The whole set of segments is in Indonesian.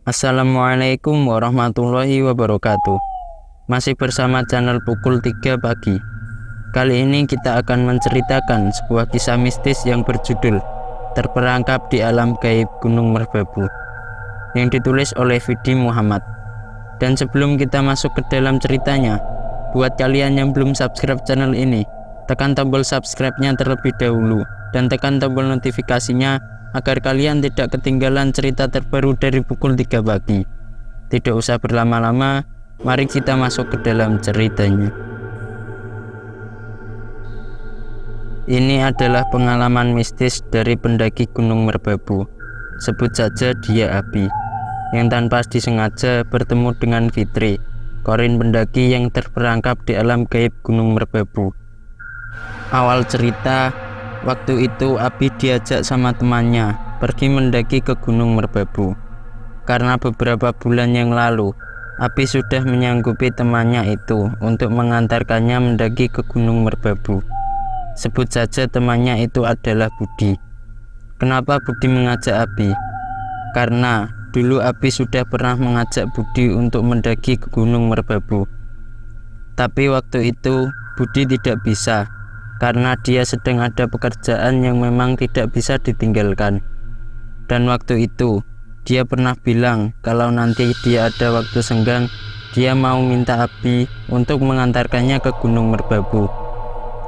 Assalamualaikum warahmatullahi wabarakatuh. Masih bersama channel Pukul 3 Pagi. Kali ini kita akan menceritakan sebuah kisah mistis yang berjudul Terperangkap di Alam Gaib Gunung Merbabu, yang ditulis oleh Vidi Muhammad. Dan sebelum kita masuk ke dalam ceritanya, buat kalian yang belum subscribe channel ini, tekan tombol subscribe-nya terlebih dahulu dan tekan tombol notifikasinya agar kalian tidak ketinggalan cerita terbaru dari Pukul 3 Pagi. Tidak usah berlama-lama, mari kita masuk ke dalam ceritanya. Ini adalah pengalaman mistis dari pendaki Gunung Merbabu. Sebut saja dia Abi, yang tanpa disengaja bertemu dengan Fitri, korin pendaki yang terperangkap di alam gaib Gunung Merbabu. Awal cerita, waktu itu Abi diajak sama temannya pergi mendaki ke Gunung Merbabu. Karena beberapa bulan yang lalu, Abi sudah menyanggupi temannya itu untuk mengantarkannya mendaki ke Gunung Merbabu. Sebut saja temannya itu adalah Budi. Kenapa Budi mengajak Abi? Karena dulu Abi sudah pernah mengajak Budi untuk mendaki ke Gunung Merbabu. Tapi waktu itu Budi tidak bisa, karena dia sedang ada pekerjaan yang memang tidak bisa ditinggalkan. Dan waktu itu dia pernah bilang kalau nanti dia ada waktu senggang, dia mau minta Abi untuk mengantarkannya ke Gunung Merbabu.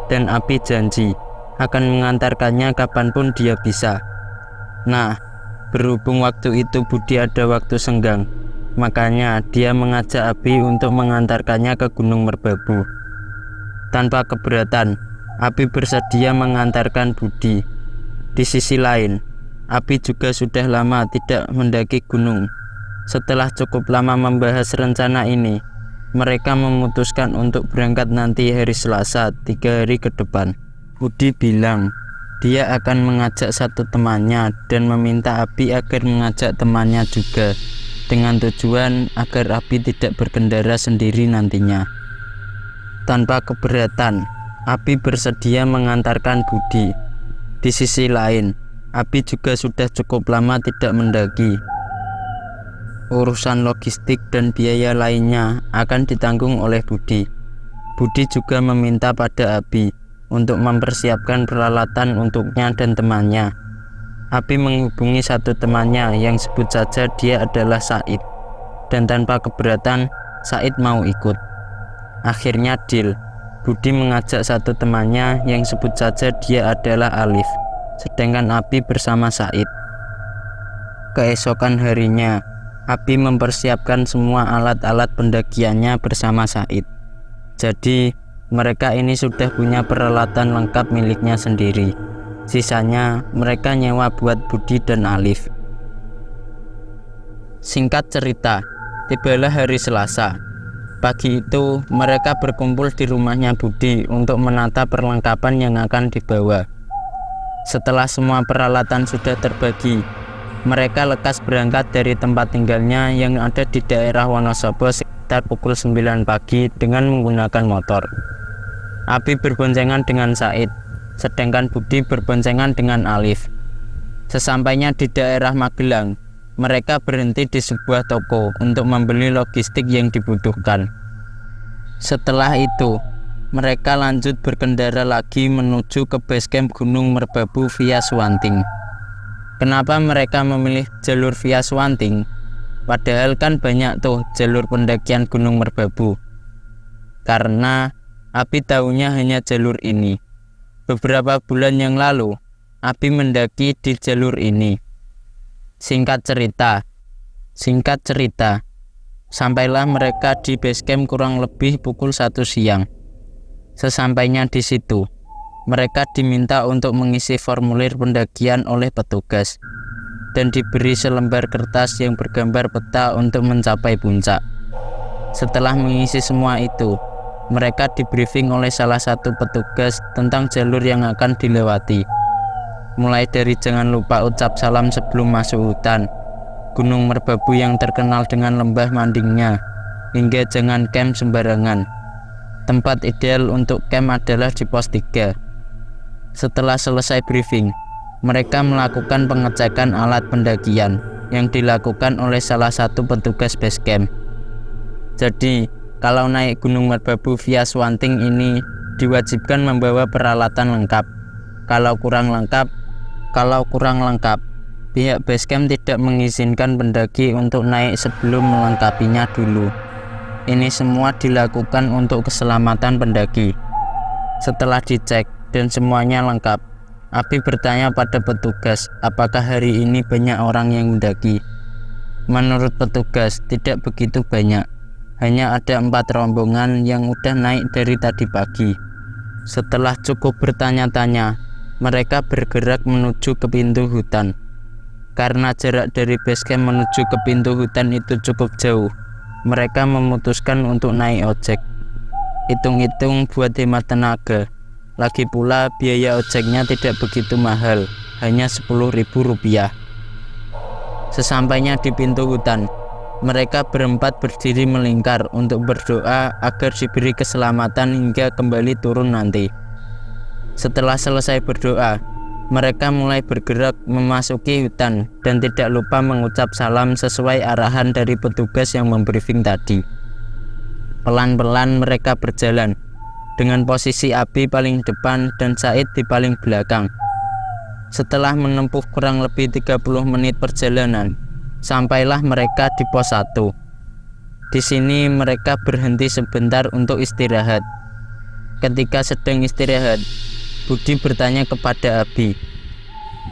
Dan Abi janji akan mengantarkannya kapanpun dia bisa. Nah, berhubung waktu itu Budi ada waktu senggang, makanya dia mengajak Abi untuk mengantarkannya ke Gunung Merbabu. Tanpa keberatan, Abi bersedia mengantarkan Budi. Di sisi lain, Abi juga sudah lama tidak mendaki gunung. Setelah cukup lama membahas rencana ini, mereka memutuskan untuk berangkat nanti hari Selasa 3 hari ke depan. Budi bilang dia akan mengajak satu temannya dan meminta Abi agar mengajak temannya juga, dengan tujuan agar Abi tidak berkendara sendiri nantinya. Tanpa keberatan, Abi bersedia mengantarkan Budi. Di sisi lain, Abi juga sudah cukup lama tidak mendaki. Urusan logistik dan biaya lainnya akan ditanggung oleh Budi. Budi juga meminta pada Abi untuk mempersiapkan peralatan untuknya dan temannya. Abi menghubungi satu temannya yang sebut saja dia adalah Said, dan tanpa keberatan Said mau ikut. Akhirnya deal, Budi mengajak satu temannya yang sebut saja dia adalah Alif, sedangkan Abi bersama Said. Keesokan harinya, Abi mempersiapkan semua alat-alat pendakiannya bersama Said. Jadi, mereka ini sudah punya peralatan lengkap miliknya sendiri. Sisanya, mereka nyewa buat Budi dan Alif. Singkat cerita, tibalah hari Selasa. Pagi itu, mereka berkumpul di rumahnya Budi untuk menata perlengkapan yang akan dibawa. Setelah semua peralatan sudah terbagi, mereka lekas berangkat dari tempat tinggalnya yang ada di daerah Wonosobo sekitar pukul 9 pagi dengan menggunakan motor. Abi berboncengan dengan Said, sedangkan Budi berboncengan dengan Alif. Sesampainya di daerah Magelang, mereka berhenti di sebuah toko untuk membeli logistik yang dibutuhkan. Setelah itu, mereka lanjut berkendara lagi menuju ke basecamp Gunung Merbabu via Swanting. Kenapa mereka memilih jalur via Swanting? Padahal kan banyak tuh jalur pendakian Gunung Merbabu. Karena Abi tahunya hanya jalur ini. Beberapa bulan yang lalu, Abi mendaki di jalur ini. Singkat cerita, sampailah mereka di basecamp kurang lebih pukul 1 siang. Sesampainya di situ, mereka diminta untuk mengisi formulir pendakian oleh petugas dan diberi selembar kertas yang bergambar peta untuk mencapai puncak. Setelah mengisi semua itu, mereka dibriefing oleh salah satu petugas tentang jalur yang akan dilewati. Mulai dari jangan lupa ucap salam sebelum masuk hutan, Gunung Merbabu yang terkenal dengan lembah mandingnya, hingga jangan camp sembarangan. Tempat ideal untuk camp adalah di pos 3. Setelah selesai briefing, mereka melakukan pengecekan alat pendakian. yang dilakukan oleh salah satu petugas base camp. Jadi, kalau naik Gunung Merbabu via Swanting ini diwajibkan membawa peralatan lengkap. Kalau kurang lengkap, pihak base camp tidak mengizinkan pendaki untuk naik sebelum melengkapinya dulu. Ini semua dilakukan untuk keselamatan pendaki. Setelah dicek dan semuanya lengkap, Abi bertanya pada petugas apakah hari ini banyak orang yang mendaki. Menurut petugas tidak begitu banyak, hanya ada 4 rombongan yang udah naik dari tadi pagi. Setelah cukup bertanya-tanya, mereka bergerak menuju ke pintu hutan. Karena jarak dari base camp menuju ke pintu hutan itu cukup jauh, mereka memutuskan untuk naik ojek. Hitung-hitung buat hemat tenaga. Lagi pula biaya ojeknya tidak begitu mahal, hanya Rp10.000. Sesampainya di pintu hutan, mereka berempat berdiri melingkar untuk berdoa agar diberi keselamatan hingga kembali turun nanti. Setelah selesai berdoa, mereka mulai bergerak memasuki hutan dan tidak lupa mengucap salam sesuai arahan dari petugas yang membriefing tadi. Pelan-pelan mereka berjalan, dengan posisi Abi paling depan dan Said di paling belakang. Setelah menempuh kurang lebih 30 menit perjalanan, sampailah mereka di pos 1. Di sini mereka berhenti sebentar untuk istirahat. Ketika sedang istirahat, Budi bertanya kepada Abi,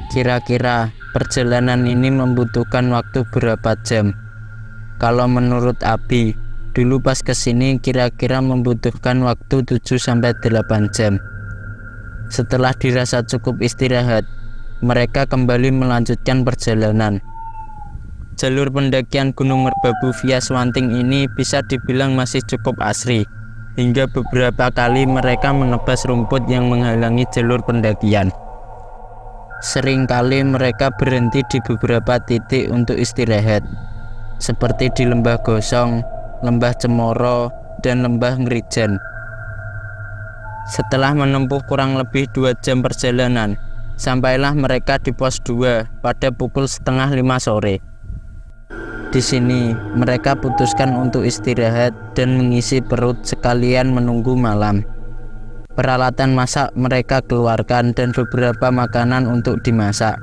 kira-kira perjalanan ini membutuhkan waktu berapa jam? Kalau menurut Abi, dulu pas kesini kira-kira membutuhkan waktu 7-8 jam. Setelah dirasa cukup istirahat, mereka kembali melanjutkan perjalanan. Jalur pendakian Gunung Merbabu via Swanting ini bisa dibilang masih cukup asri. Hingga beberapa kali mereka menebas rumput yang menghalangi jalur pendakian. Seringkali mereka berhenti di beberapa titik untuk istirahat, seperti di Lembah Gosong, Lembah Cemoro, dan Lembah Ngerijan. Setelah menempuh kurang lebih 2 jam perjalanan, sampailah mereka di pos 2 pada pukul 4:30 sore. Di sini mereka putuskan untuk istirahat dan mengisi perut sekalian menunggu malam. Peralatan masak mereka keluarkan dan beberapa makanan untuk dimasak.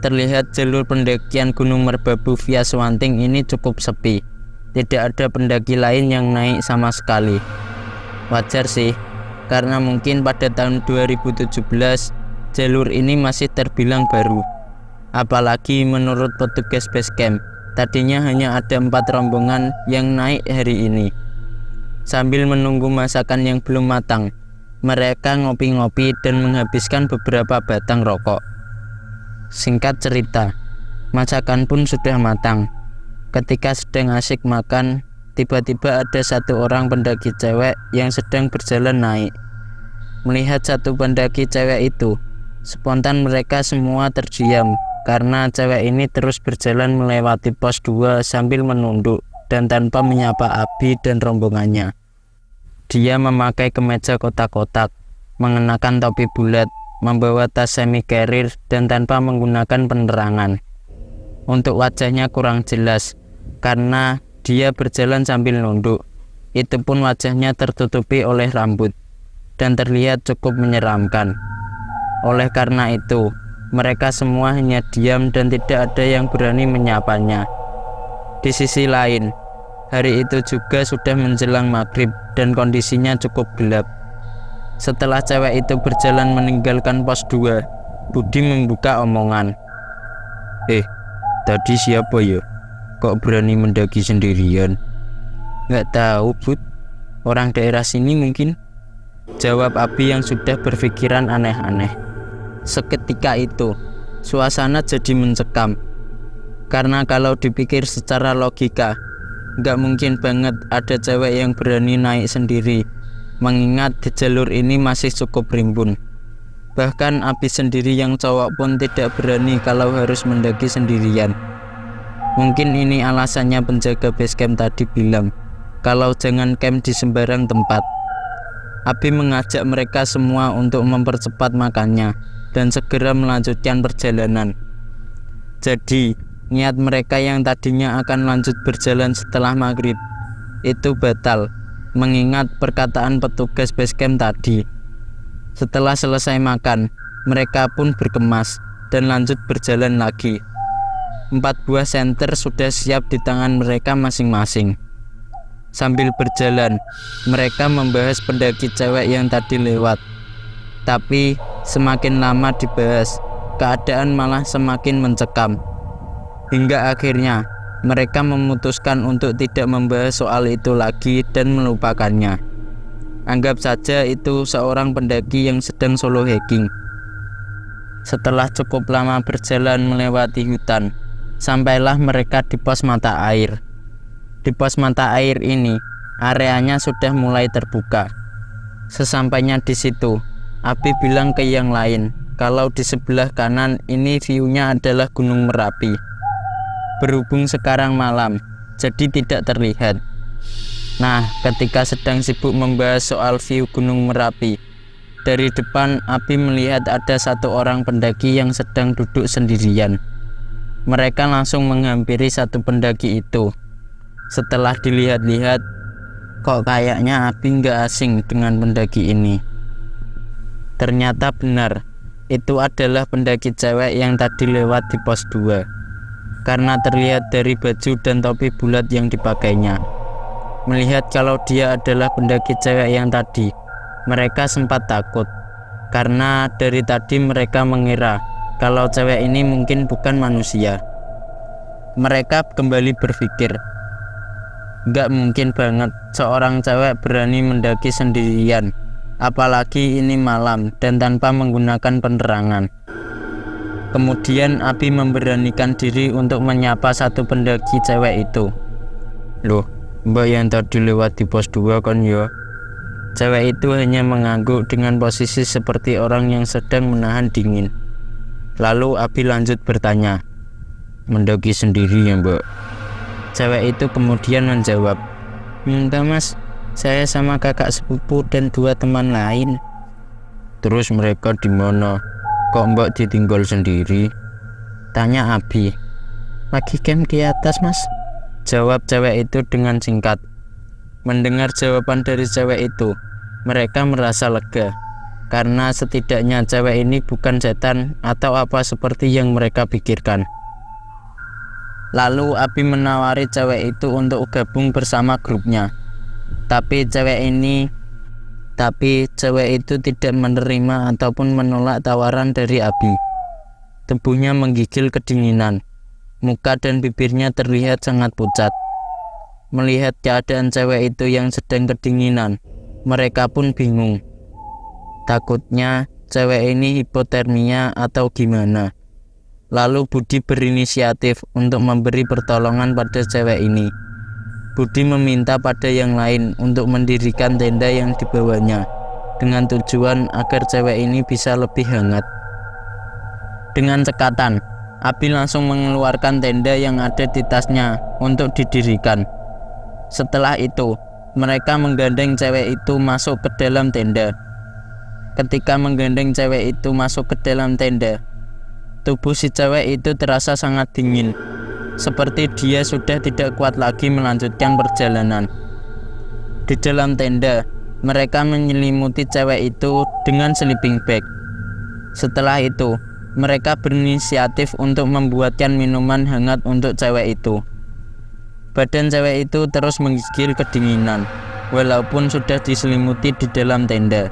Terlihat jalur pendakian Gunung Merbabu via Swanting ini cukup sepi. Tidak ada pendaki lain yang naik sama sekali. Wajar sih, karena mungkin pada tahun 2017 jalur ini masih terbilang baru. Apalagi menurut petugas base camp, tadinya hanya ada 4 rombongan yang naik hari ini. Sambil menunggu masakan yang belum matang, mereka ngopi-ngopi dan menghabiskan beberapa batang rokok. Singkat cerita, masakan pun sudah matang. Ketika sedang asik makan, tiba-tiba ada 1 orang pendaki cewek yang sedang berjalan naik. Melihat 1 pendaki cewek itu, spontan mereka semua terdiam karena cewek ini terus berjalan melewati pos 2 sambil menunduk dan tanpa menyapa Abi dan rombongannya. Dia memakai kemeja kotak-kotak, mengenakan topi bulat, membawa tas semi carrier dan tanpa menggunakan penerangan. Untuk wajahnya kurang jelas karena dia berjalan sambil nunduk. Itu pun wajahnya tertutupi oleh rambut dan terlihat cukup menyeramkan. Oleh karena itu, mereka semua hanya diam dan tidak ada yang berani menyapanya. Di sisi lain, hari itu juga sudah menjelang maghrib dan kondisinya cukup gelap. Setelah cewek itu berjalan meninggalkan pos 2, Budi membuka omongan. Tadi siapa ya? Kok berani mendaki sendirian? Nggak tahu, Bud. Orang daerah sini mungkin, jawab Abi yang sudah berpikiran aneh-aneh. Seketika itu, suasana jadi mencekam. Karena kalau dipikir secara logika, nggak mungkin banget ada cewek yang berani naik sendiri, mengingat di jalur ini masih cukup rimbun. Bahkan Abi sendiri yang cowok pun tidak berani kalau harus mendaki sendirian. Mungkin ini alasannya penjaga base camp tadi bilang kalau jangan camp di sembarang tempat. Abi mengajak mereka semua untuk mempercepat makannya dan segera melanjutkan perjalanan. Jadi Niat mereka yang tadinya akan lanjut berjalan setelah maghrib itu batal, mengingat perkataan petugas basecamp tadi. Setelah selesai makan, mereka pun berkemas dan lanjut berjalan lagi. 4 buah senter sudah siap di tangan mereka masing-masing. Sambil berjalan, mereka membahas pendaki cewek yang tadi lewat. Tapi semakin lama dibahas, keadaan malah semakin mencekam. Hingga akhirnya mereka memutuskan untuk tidak membahas soal itu lagi dan melupakannya. Anggap saja itu seorang pendaki yang sedang solo hiking. Setelah cukup lama berjalan melewati hutan, sampailah mereka di pos mata air. Di pos mata air ini, areanya sudah mulai terbuka. Sesampainya di situ, Abi bilang ke yang lain kalau di sebelah kanan ini view-nya adalah Gunung Merapi. Berhubung sekarang malam, jadi tidak terlihat. Nah, ketika sedang sibuk membahas soal view Gunung Merapi, dari depan Abi melihat ada satu orang pendaki yang sedang duduk sendirian. Mereka langsung menghampiri satu pendaki itu. Setelah dilihat-lihat, kok kayaknya Abi nggak asing dengan pendaki ini. Ternyata benar, itu adalah pendaki cewek yang tadi lewat di pos 2. Karena terlihat dari baju dan topi bulat yang dipakainya. Melihat kalau dia adalah pendaki cewek yang tadi, mereka sempat takut. Karena dari tadi mereka mengira kalau cewek ini mungkin bukan manusia. Mereka kembali berpikir, gak mungkin banget seorang cewek berani mendaki sendirian, apalagi ini malam dan tanpa menggunakan penerangan. Kemudian Abi memberanikan diri untuk menyapa satu pendaki cewek itu. Loh, mbak yang tadi lewat di pos 2 kan ya? Cewek itu hanya mengangguk dengan posisi seperti orang yang sedang menahan dingin. Lalu Abi lanjut bertanya, mendaki sendiri ya mbak? Cewek itu kemudian menjawab, enggak mas, saya sama kakak sepupu dan 2 teman lain. Terus mereka di mana? Kok mbak ditinggal sendiri? Tanya Abi. Lagi camp di atas mas, jawab cewek itu dengan singkat. Mendengar jawaban dari cewek itu, mereka merasa lega, karena setidaknya cewek ini bukan setan atau apa seperti yang mereka pikirkan. Lalu Abi menawari cewek itu untuk gabung bersama grupnya. Tapi cewek itu tidak menerima ataupun menolak tawaran dari Abi. Tubuhnya menggigil kedinginan. Muka dan bibirnya terlihat sangat pucat. Melihat keadaan cewek itu yang sedang kedinginan, mereka pun bingung. Takutnya cewek ini hipotermia atau gimana. Lalu Budi berinisiatif untuk memberi pertolongan pada cewek ini. Budi meminta pada yang lain untuk mendirikan tenda yang dibawanya dengan tujuan agar cewek ini bisa lebih hangat. Dengan cekatan, Abi langsung mengeluarkan tenda yang ada di tasnya untuk didirikan. Setelah itu, mereka menggandeng cewek itu masuk ke dalam tenda. Ketika menggandeng cewek itu masuk ke dalam tenda, tubuh si cewek itu terasa sangat dingin. Seperti dia sudah tidak kuat lagi melanjutkan perjalanan. Di dalam tenda, mereka menyelimuti cewek itu dengan sleeping bag. Setelah itu, mereka berinisiatif untuk membuatkan minuman hangat untuk cewek itu. Badan cewek itu terus menggigil kedinginan, walaupun sudah diselimuti di dalam tenda.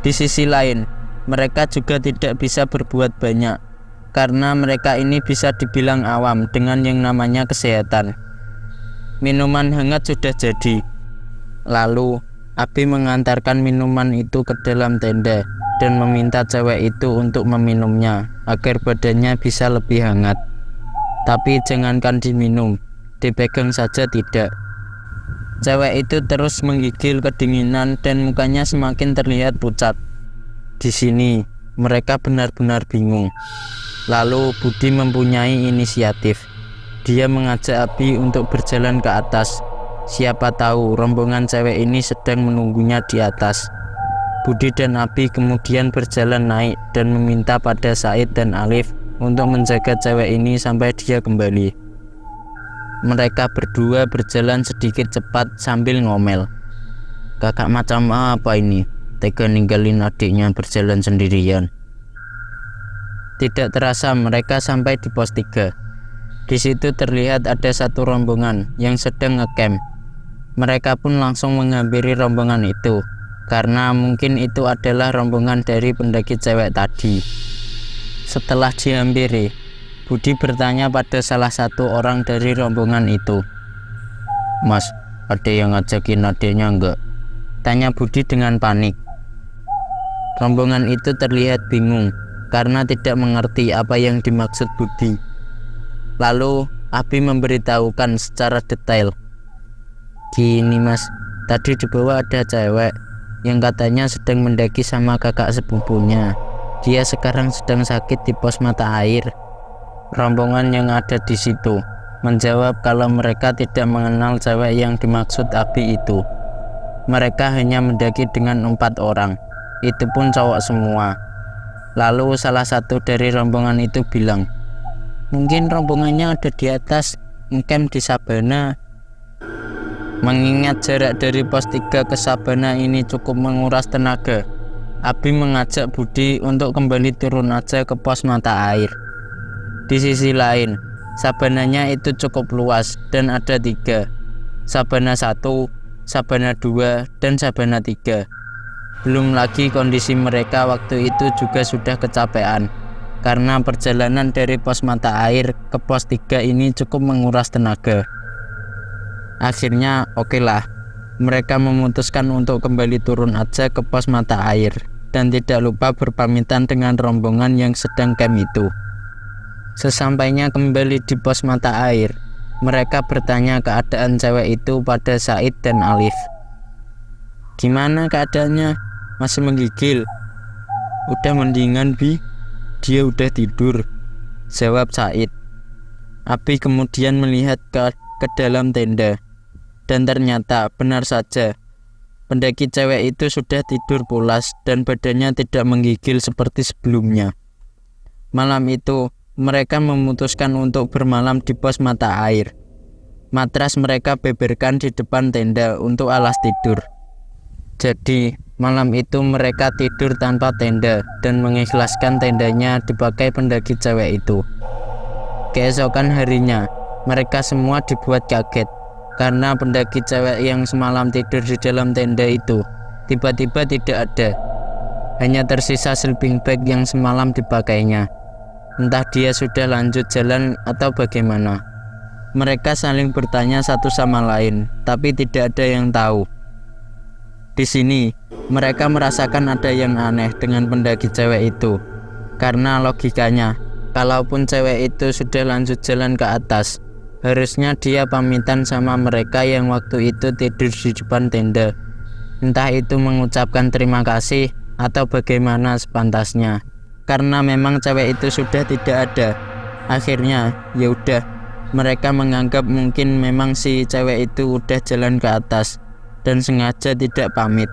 Di sisi lain, mereka juga tidak bisa berbuat banyak, karena mereka ini bisa dibilang awam dengan yang namanya kesehatan. Minuman hangat sudah jadi. Lalu Abi mengantarkan minuman itu ke dalam tenda dan meminta cewek itu untuk meminumnya agar badannya bisa lebih hangat. Tapi jangankan diminum, dipegang saja tidak. Cewek itu terus menggigil kedinginan dan mukanya semakin terlihat pucat. Di sini mereka benar-benar bingung. Lalu Budi mempunyai inisiatif. Dia mengajak Abi untuk berjalan ke atas. Siapa tahu rombongan cewek ini sedang menunggunya di atas. Budi dan Abi kemudian berjalan naik dan meminta pada Said dan Alif untuk menjaga cewek ini sampai dia kembali. Mereka berdua berjalan sedikit cepat sambil ngomel. Kakak macam apa ini? Tega ninggalin adiknya berjalan sendirian. Tidak terasa mereka sampai di pos 3. Di situ terlihat ada satu rombongan yang sedang ngecamp. Mereka pun langsung menghampiri rombongan itu, karena mungkin itu adalah rombongan dari pendaki cewek tadi. Setelah dihampiri, Budi bertanya pada salah satu orang dari rombongan itu. Mas, ada yang ngajakin adiknya enggak? Tanya Budi dengan panik. Rombongan itu terlihat bingung karena tidak mengerti apa yang dimaksud Budi. Lalu Abi memberitahukan secara detail. Gini mas, tadi di bawah ada cewek yang katanya sedang mendaki sama kakak sepupunya. Dia sekarang sedang sakit di pos mata air. Rombongan yang ada di situ menjawab kalau mereka tidak mengenal cewek yang dimaksud Abi itu. Mereka hanya mendaki dengan 4 orang, itu pun cowok semua. Lalu salah satu dari rombongan itu bilang, mungkin rombongannya ada di atas, ngecamp di Sabana. Mengingat jarak dari pos 3 ke Sabana ini cukup menguras tenaga, Abi mengajak Budi untuk kembali turun aja ke pos mata air. Di sisi lain, Sabananya itu cukup luas dan ada 3, Sabana 1, Sabana 2, dan Sabana 3. Belum lagi kondisi mereka waktu itu juga sudah kecapean, karena perjalanan dari pos mata air ke pos 3 ini cukup menguras tenaga. Akhirnya okelah, mereka memutuskan untuk kembali turun aja ke pos mata air dan tidak lupa berpamitan dengan rombongan yang sedang camp itu. Sesampainya kembali di pos mata air, mereka bertanya keadaan cewek itu pada Said dan Alif. Gimana keadaannya? Masih menggigil? Udah mendingan Bi, dia udah tidur, jawab Said. Abi kemudian melihat ke dalam tenda, dan ternyata benar saja, pendaki cewek itu sudah tidur pulas dan badannya tidak menggigil seperti sebelumnya. Malam itu, mereka memutuskan untuk bermalam di pos mata air. Matras mereka beberkan di depan tenda untuk alas tidur. Jadi, malam itu mereka tidur tanpa tenda dan mengikhlaskan tendanya dipakai pendaki cewek itu. Keesokan harinya, mereka semua dibuat kaget karena pendaki cewek yang semalam tidur di dalam tenda itu tiba-tiba tidak ada. Hanya tersisa sleeping bag yang semalam dipakainya. Entah dia sudah lanjut jalan atau bagaimana. Mereka saling bertanya satu sama lain, tapi tidak ada yang tahu. Di sini, mereka merasakan ada yang aneh dengan pendaki cewek itu. Karena logikanya, kalaupun cewek itu sudah lanjut jalan ke atas, harusnya dia pamitan sama mereka yang waktu itu tidur di depan tenda. Entah itu mengucapkan terima kasih atau bagaimana sepantasnya. Karena memang cewek itu sudah tidak ada. Akhirnya, ya udah, mereka menganggap mungkin memang si cewek itu udah jalan ke atas dan sengaja tidak pamit.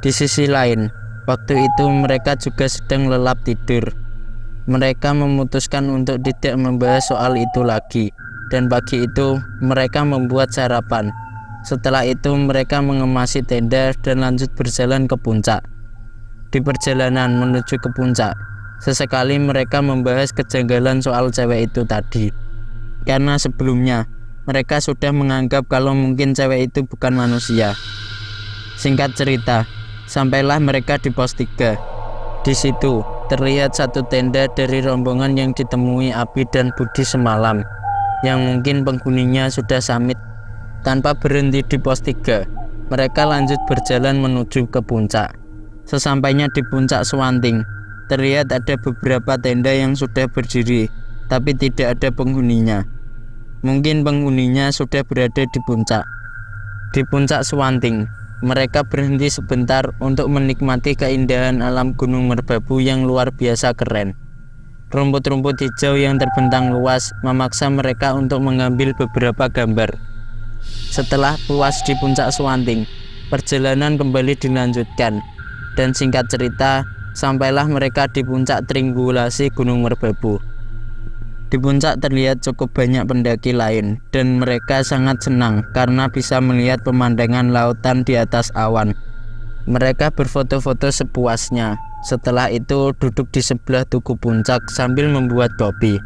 Di sisi lain, waktu itu mereka juga sedang lelap tidur. Mereka memutuskan untuk tidak membahas soal itu lagi. Dan pagi itu mereka membuat sarapan. Setelah itu mereka mengemasi tenda dan lanjut berjalan ke puncak. Di perjalanan menuju ke puncak, sesekali mereka membahas kejanggalan soal cewek itu tadi. Karena sebelumnya mereka sudah menganggap kalau mungkin cewek itu bukan manusia. Singkat cerita, sampailah mereka di pos 3. Di situ terlihat satu tenda dari rombongan yang ditemui Abi dan Budi semalam, yang mungkin penghuninya sudah samit. Tanpa berhenti di pos 3, mereka lanjut berjalan menuju ke puncak. Sesampainya di puncak Suwanting, terlihat ada beberapa tenda yang sudah berdiri, tapi tidak ada penghuninya. Mungkin penghuninya sudah berada di puncak. Di puncak Suwanting, mereka berhenti sebentar untuk menikmati keindahan alam Gunung Merbabu yang luar biasa keren. Rumput-rumput hijau yang terbentang luas memaksa mereka untuk mengambil beberapa gambar. Setelah puas di puncak Suwanting, perjalanan kembali dilanjutkan. Dan singkat cerita, Sampailah mereka di puncak triangulasi Gunung Merbabu. Di puncak terlihat cukup banyak pendaki lain, dan mereka sangat senang karena bisa melihat pemandangan lautan di atas awan. Mereka berfoto-foto sepuasnya. Setelah itu duduk di sebelah tugu puncak sambil membuat kopi.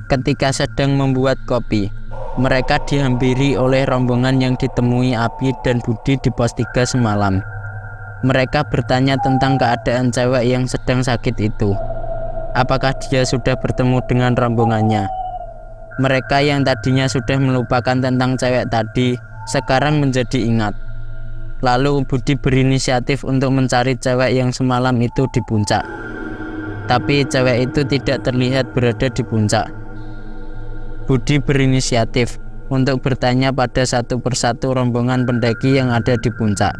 Ketika sedang membuat kopi, mereka dihampiri oleh rombongan yang ditemui Abi dan Budi di pos 3 semalam. Mereka bertanya tentang keadaan cewek yang sedang sakit itu. Apakah dia sudah bertemu dengan rombongannya? Mereka yang tadinya sudah melupakan tentang cewek tadi, sekarang menjadi ingat. Lalu Budi berinisiatif untuk mencari cewek yang semalam itu di puncak. Tapi cewek itu tidak terlihat berada di puncak. Budi berinisiatif untuk bertanya pada satu persatu rombongan pendaki yang ada di puncak.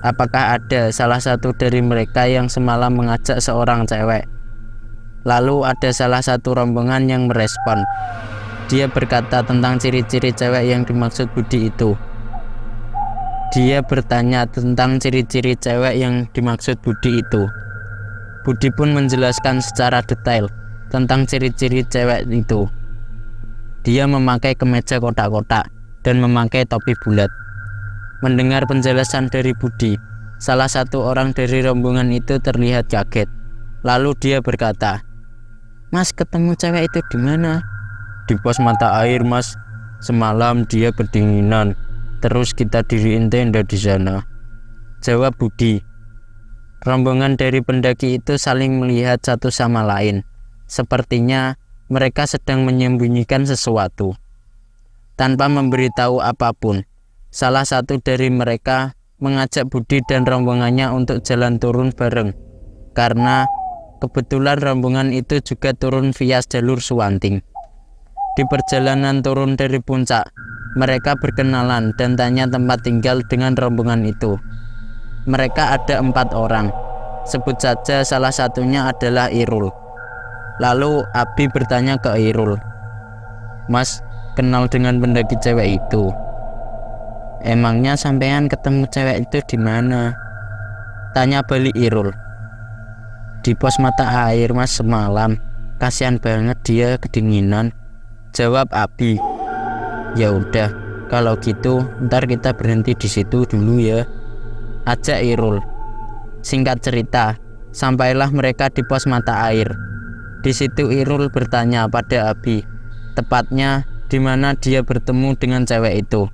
Apakah ada salah satu dari mereka yang semalam mengajak seorang cewek? Lalu ada salah satu rombongan yang merespon. Dia berkata tentang ciri-ciri cewek yang dimaksud Budi itu. Dia bertanya tentang ciri-ciri cewek yang dimaksud Budi itu. Budi pun menjelaskan secara detail tentang ciri-ciri cewek itu. Dia memakai kemeja kotak-kotak dan memakai topi bulat. Mendengar penjelasan dari Budi, salah satu orang dari rombongan itu terlihat kaget. Lalu dia berkata, "Mas, ketemu cewek itu di mana?" "Di pos mata air, Mas. Semalam dia kedinginan. Terus kita diriin tenda di sana," jawab Budi. Rombongan dari pendaki itu saling melihat satu sama lain. Sepertinya mereka sedang menyembunyikan sesuatu. Tanpa memberitahu apapun, salah satu dari mereka mengajak Budi dan rombongannya untuk jalan turun bareng. Karena kebetulan rombongan itu juga turun via jalur Suwanting. Di perjalanan turun dari puncak, mereka berkenalan dan tanya tempat tinggal dengan rombongan itu. Mereka ada 4 orang. Sebut saja salah satunya adalah Irul. Lalu Abi bertanya ke Irul, "Mas, kenal dengan pendaki cewek itu? Emangnya sampean ketemu cewek itu di mana?" Tanya balik Irul. "Di pos mata air, Mas, semalam. Kasihan banget dia kedinginan," jawab Abi. "Ya udah, kalau gitu ntar kita berhenti di situ dulu ya," ajak Irul. Singkat cerita, sampailah mereka di pos mata air. Di situ Irul bertanya pada Abi, tepatnya di mana dia bertemu dengan cewek itu.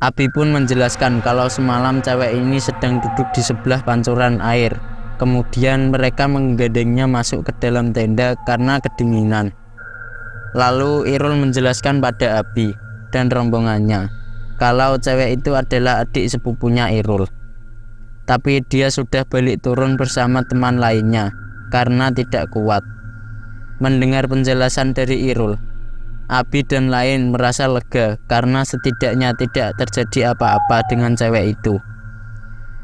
Abi pun menjelaskan kalau semalam cewek ini sedang duduk di sebelah pancuran air. Kemudian mereka menggandengnya masuk ke dalam tenda karena kedinginan. Lalu Irul menjelaskan pada Abi dan rombongannya kalau cewek itu adalah adik sepupunya Irul. Tapi dia sudah balik turun bersama teman lainnya karena tidak kuat. Mendengar penjelasan dari Irul, Abi dan lain merasa lega karena setidaknya tidak terjadi apa-apa dengan cewek itu.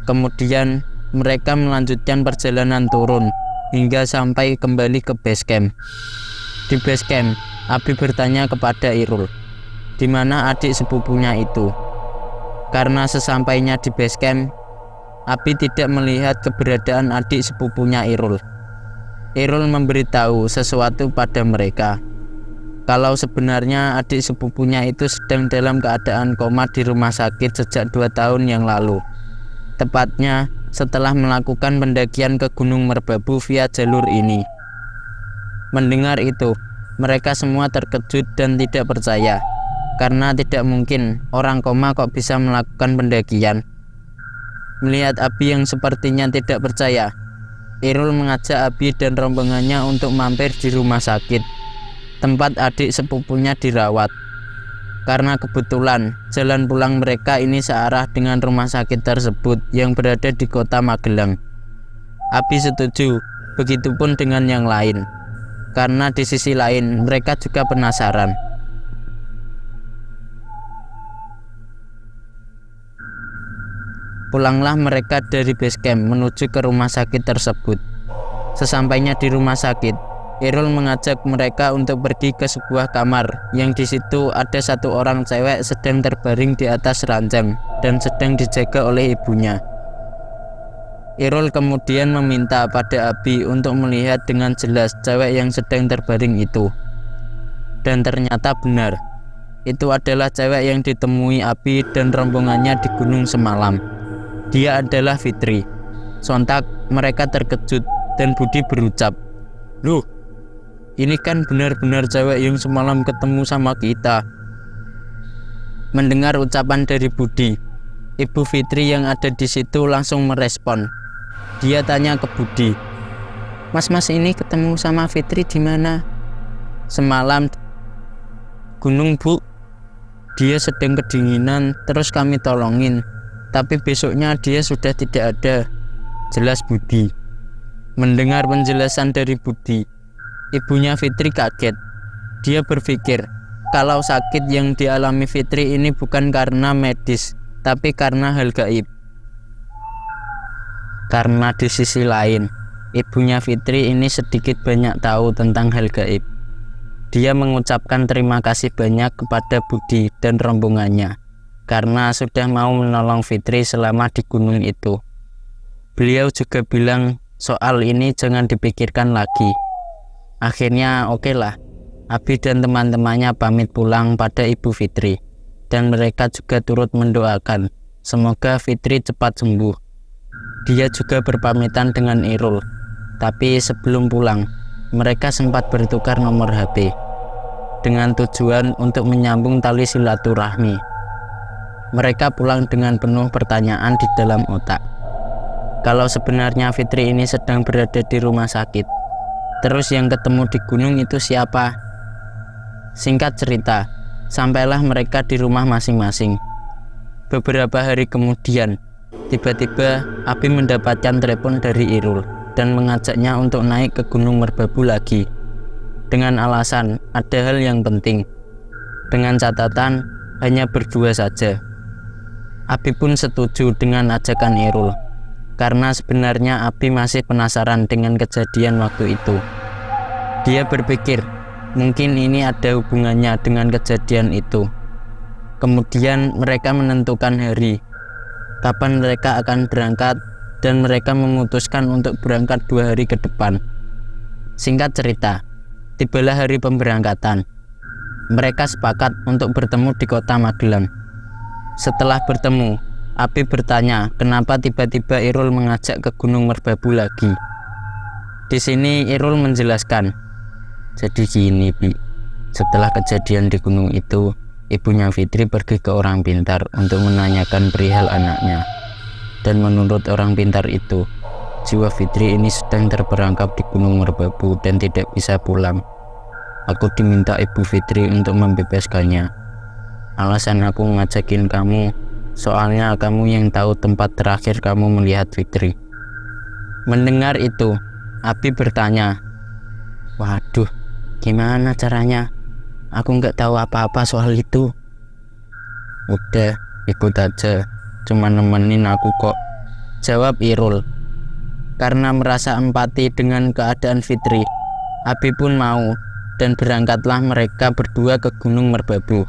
Kemudian mereka melanjutkan perjalanan turun hingga sampai kembali ke base camp. Di base camp, Abi bertanya kepada Irul, di mana adik sepupunya itu. Karena sesampainya di base camp, Abi tidak melihat keberadaan adik sepupunya Irul. Irul memberitahu sesuatu pada mereka, kalau sebenarnya adik sepupunya itu sedang dalam keadaan koma di rumah sakit sejak 2 tahun yang lalu. Tepatnya setelah melakukan pendakian ke Gunung Merbabu via jalur ini. Mendengar itu, mereka semua terkejut dan tidak percaya, karena tidak mungkin orang koma kok bisa melakukan pendakian. Melihat Abi yang sepertinya tidak percaya, Irul mengajak Abi dan rombongannya untuk mampir di rumah sakit, tempat adik sepupunya dirawat. Karena kebetulan jalan pulang mereka ini searah dengan rumah sakit tersebut yang berada di kota Magelang. Abi setuju, begitupun dengan yang lain. Karena di sisi lain mereka juga penasaran. Pulanglah mereka dari base camp menuju ke rumah sakit tersebut. Sesampainya di rumah sakit, Irul mengajak mereka untuk pergi ke sebuah kamar yang di situ ada satu orang cewek sedang terbaring di atas ranjang dan sedang dijaga oleh ibunya. Irul kemudian meminta pada Abi untuk melihat dengan jelas cewek yang sedang terbaring itu. Dan ternyata benar, itu adalah cewek yang ditemui Abi dan rombongannya di gunung semalam. Dia adalah Fitri. Sontak mereka terkejut dan Budi berucap, "Loh, ini kan benar-benar cewek yang semalam ketemu sama kita." Mendengar ucapan dari Budi, Ibu Fitri yang ada di situ langsung merespon. Dia tanya ke Budi, Mas ini ketemu sama Fitri di mana?" "Semalam gunung, Bu. Dia sedang kedinginan, terus kami tolongin. Tapi besoknya dia sudah tidak ada," jelas Budi. Mendengar penjelasan dari Budi, ibunya Fitri kaget. Dia berpikir kalau sakit yang dialami Fitri ini bukan karena medis, tapi karena hal gaib. Karena di sisi lain, ibunya Fitri ini sedikit banyak tahu tentang hal gaib. Dia mengucapkan terima kasih banyak kepada Budi dan rombongannya karena sudah mau menolong Fitri selama di gunung itu. Beliau juga bilang soal ini jangan dipikirkan lagi. Akhirnya oke lah, Abi dan teman-temannya pamit pulang pada Ibu Fitri, dan mereka juga turut mendoakan semoga Fitri cepat sembuh. Dia juga berpamitan dengan Irul, tapi sebelum pulang, mereka sempat bertukar nomor HP dengan tujuan untuk menyambung tali silaturahmi. Mereka pulang dengan penuh pertanyaan di dalam otak. Kalau sebenarnya Fitri ini sedang berada di rumah sakit, terus yang ketemu di gunung itu siapa? Singkat cerita, sampailah mereka di rumah masing-masing. Beberapa hari kemudian, tiba-tiba Abi mendapatkan telepon dari Irul dan mengajaknya untuk naik ke Gunung Merbabu lagi dengan alasan ada hal yang penting, dengan catatan hanya berdua saja. Abi pun setuju dengan ajakan Irul karena sebenarnya Abi masih penasaran dengan kejadian waktu itu. Dia berpikir mungkin ini ada hubungannya dengan kejadian itu. Kemudian mereka menentukan hari kapan mereka akan berangkat, dan mereka memutuskan untuk berangkat 2 hari ke depan. Singkat cerita, tibalah hari pemberangkatan. Mereka sepakat untuk bertemu di kota Magelang. Setelah bertemu, Abi bertanya kenapa tiba-tiba Irul mengajak ke Gunung Merbabu lagi. Di sini Irul menjelaskan, "Jadi gini, Bi. Setelah kejadian di gunung itu, ibunya Fitri pergi ke orang pintar untuk menanyakan perihal anaknya. Dan menurut orang pintar itu, jiwa Fitri ini sedang terperangkap di Gunung Merbabu dan tidak bisa pulang. Aku diminta Ibu Fitri untuk membebaskannya. Alasan aku ngajakin kamu, soalnya kamu yang tahu tempat terakhir kamu melihat Fitri." Mendengar itu, Abi bertanya, "Waduh, gimana caranya? Aku nggak tahu apa-apa soal itu." "Udah, ikut aja. Cuma nemenin aku kok," jawab Irul. Karena merasa empati dengan keadaan Fitri, Abi pun mau, dan berangkatlah mereka berdua ke Gunung Merbabu.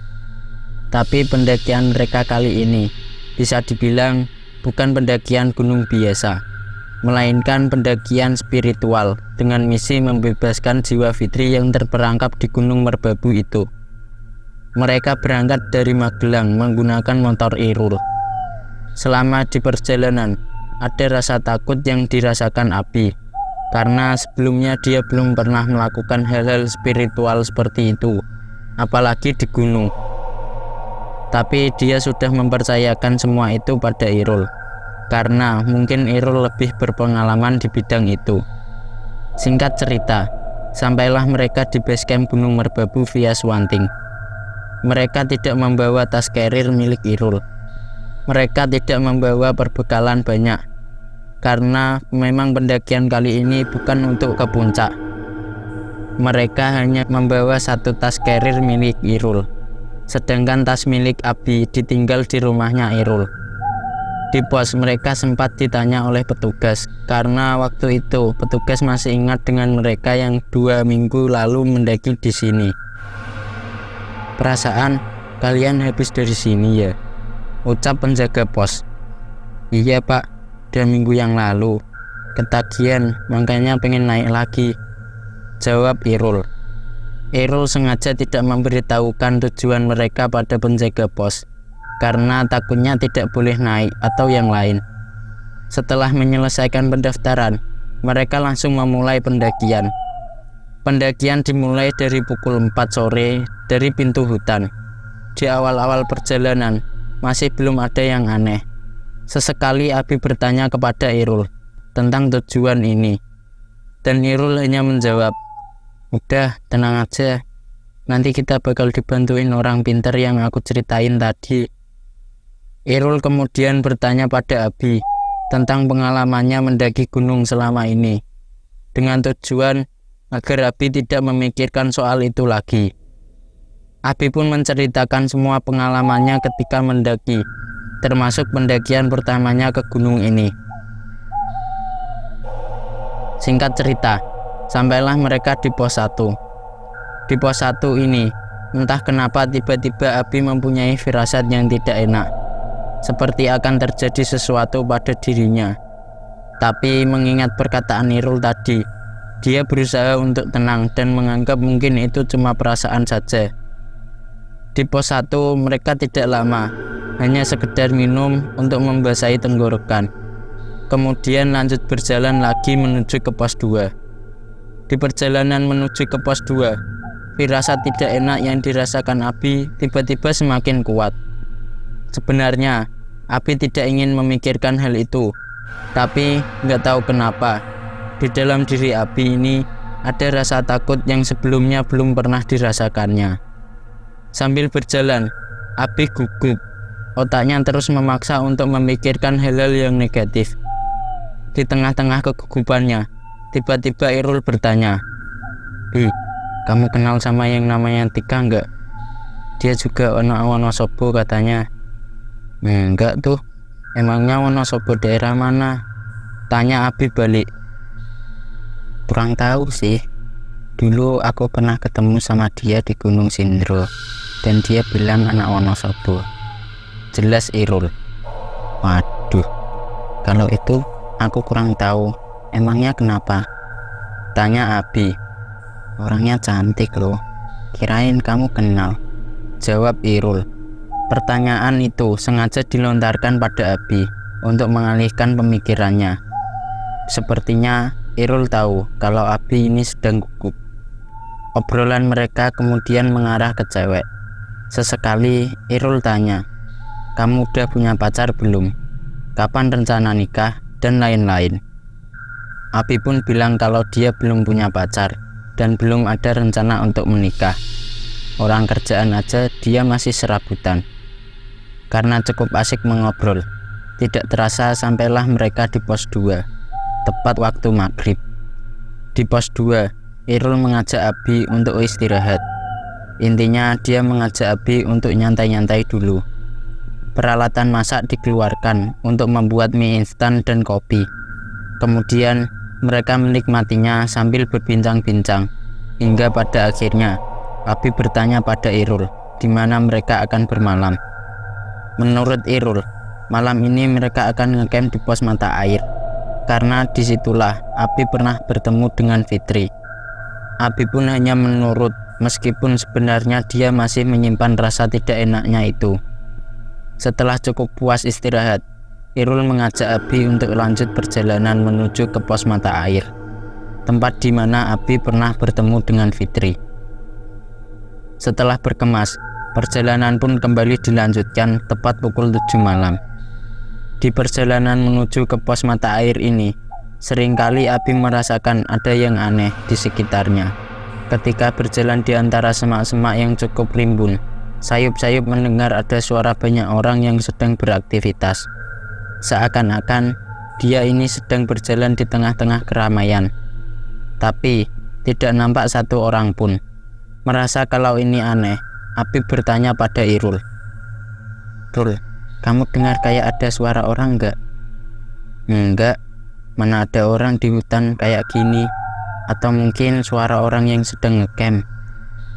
Tapi pendakian mereka kali ini bisa dibilang bukan pendakian gunung biasa, melainkan pendakian spiritual dengan misi membebaskan jiwa Fitri yang terperangkap di Gunung Merbabu itu. Mereka berangkat dari Magelang menggunakan motor Irul. Selama di perjalanan, ada rasa takut yang dirasakan Abi, karena sebelumnya dia belum pernah melakukan hal-hal spiritual seperti itu, apalagi di gunung. Tapi dia sudah mempercayakan semua itu pada Irul, karena mungkin Irul lebih berpengalaman di bidang itu. Singkat cerita, sampailah mereka di base camp Gunung Merbabu via Swanting. Mereka tidak membawa tas carrier milik Irul. Mereka tidak membawa perbekalan banyak, karena memang pendakian kali ini bukan untuk ke puncak. Mereka hanya membawa 1 tas carrier milik Irul, sedangkan tas milik Abi ditinggal di rumahnya Irul. Di pos mereka sempat ditanya oleh petugas, karena waktu itu petugas masih ingat dengan mereka yang 2 minggu lalu mendaki di sini. "Perasaan kalian habis dari sini ya?" ucap penjaga pos. "Iya Pak, pada minggu yang lalu. Ketagihan, makanya pengen naik lagi, jawab Irul. Irul sengaja tidak memberitahukan tujuan mereka pada penjaga pos, karena takutnya tidak boleh naik atau yang lain. Setelah menyelesaikan pendaftaran, mereka langsung memulai pendakian. Pendakian dimulai dari pukul 4 sore dari pintu hutan. Di awal-awal perjalanan, masih belum ada yang aneh. Sesekali Abi bertanya kepada Irul tentang tujuan ini, dan Irul hanya menjawab, "Udah, tenang aja. Nanti kita bakal dibantuin orang pintar yang aku ceritain tadi." Irul kemudian bertanya pada Abi tentang pengalamannya mendaki gunung selama ini, dengan tujuan agar Abi tidak memikirkan soal itu lagi. Abi pun menceritakan semua pengalamannya ketika mendaki, termasuk pendakian pertamanya ke gunung ini. Singkat cerita, sampailah mereka di pos 1. Di pos 1 ini, entah kenapa tiba-tiba Abi mempunyai firasat yang tidak enak, seperti akan terjadi sesuatu pada dirinya. Tapi mengingat perkataan Irul tadi, dia berusaha untuk tenang dan menganggap mungkin itu cuma perasaan saja. Di pos 1 mereka tidak lama, hanya sekedar minum untuk membasahi tenggorokan. Kemudian lanjut berjalan lagi menuju ke pos 2. Di perjalanan menuju ke pos 2, firasat tidak enak yang dirasakan Abi tiba-tiba semakin kuat. Sebenarnya Abi tidak ingin memikirkan hal itu, tapi nggak tahu kenapa di dalam diri Abi ini ada rasa takut yang sebelumnya belum pernah dirasakannya. Sambil berjalan, Abi gugup. Otaknya terus memaksa untuk memikirkan hal-hal yang negatif. Di tengah-tengah kegugupannya, tiba-tiba Irul bertanya, "Bi, kamu kenal sama yang namanya Tika enggak? Dia juga Wonosobo katanya." "Enggak tuh, emangnya Wonosobo daerah mana?" tanya Abi balik. "Kurang tahu sih. Dulu aku pernah ketemu sama dia di Gunung Sindro, dan dia bilang anak Wonosobo," jelas Irul. "Waduh, kalau itu aku kurang tahu. Emangnya kenapa?" tanya Abi. "Orangnya cantik loh. Kirain kamu kenal," jawab Irul. Pertanyaan itu sengaja dilontarkan pada Abi untuk mengalihkan pemikirannya. Sepertinya Irul tahu kalau Abi ini sedang gugup. Obrolan mereka kemudian mengarah ke cewek. Sesekali Irul tanya, "Kamu udah punya pacar belum? Kapan rencana nikah?" dan lain-lain. Abi pun bilang kalau dia belum punya pacar dan belum ada rencana untuk menikah. Orang kerjaan aja dia masih serabutan. Karena cukup asik mengobrol, tidak terasa sampailah mereka di pos 2, tepat waktu maghrib. Di pos 2, Irul mengajak Abi untuk istirahat. Intinya dia mengajak Abi untuk nyantai-nyantai dulu. Peralatan masak dikeluarkan untuk membuat mie instan dan kopi. Kemudian mereka menikmatinya sambil berbincang-bincang, hingga pada akhirnya Abi bertanya pada Irul di mana mereka akan bermalam. Menurut Irul, malam ini mereka akan ngecamp di pos mata air, karena disitulah Abi pernah bertemu dengan Fitri. Abi pun hanya menurut, meskipun sebenarnya dia masih menyimpan rasa tidak enaknya itu. Setelah cukup puas istirahat, Irul mengajak Abi untuk lanjut perjalanan menuju ke pos mata air, tempat di mana Abi pernah bertemu dengan Fitri. Setelah berkemas, perjalanan pun kembali dilanjutkan tepat pukul 7 malam. Di perjalanan menuju ke pos mata air ini, seringkali Abi merasakan ada yang aneh di sekitarnya. Ketika berjalan di antara semak-semak yang cukup rimbun, sayup-sayup mendengar ada suara banyak orang yang sedang beraktivitas. Seakan-akan dia ini sedang berjalan di tengah-tengah keramaian. Tapi tidak nampak satu orang pun. Merasa kalau ini aneh, Abi bertanya pada Irul, "Rul, kamu dengar kayak ada suara orang enggak?" "Enggak, mana ada orang di hutan kayak gini. Atau mungkin suara orang yang sedang ngecamp,"